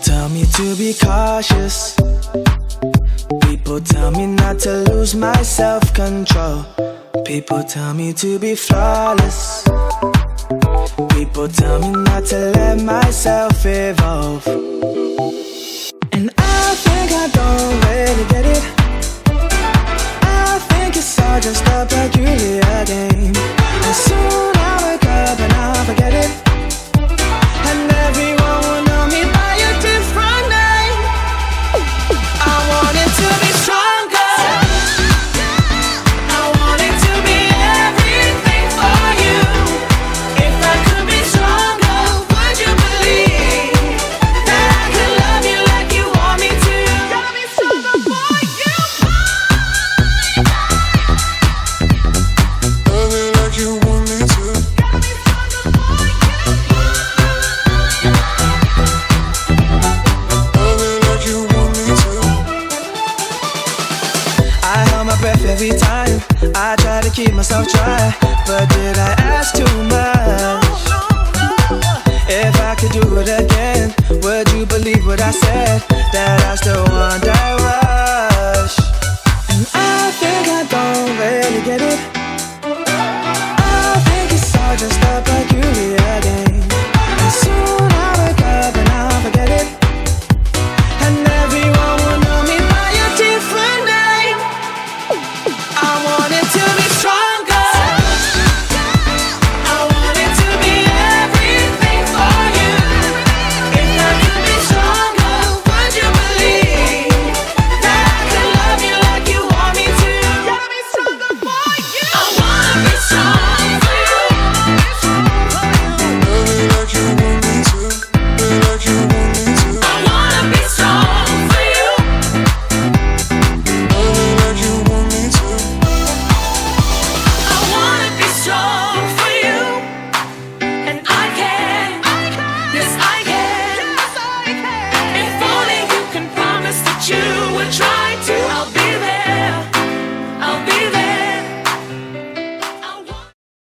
tell me to be cautious. People tell me not to lose my self-control. People tell me to be flawless. People tell me not to let myself evolve. And I think I don't really get it. I think it's all just a peculiar game. And soon I'll wake up and I'll forget it. And everyone will know me by a different name. I want it to be stronger. I want it to be everything for you. If I could be stronger, would you believe that I could love you like you want me to? Gotta be stronger for you. Love you like you want me to. Gotta be stronger for you. Love you like you want me to. I held my breath every time. I tried to keep myself dry, but did I ask too much? If I could do it again, would you believe what I said? That I still wonder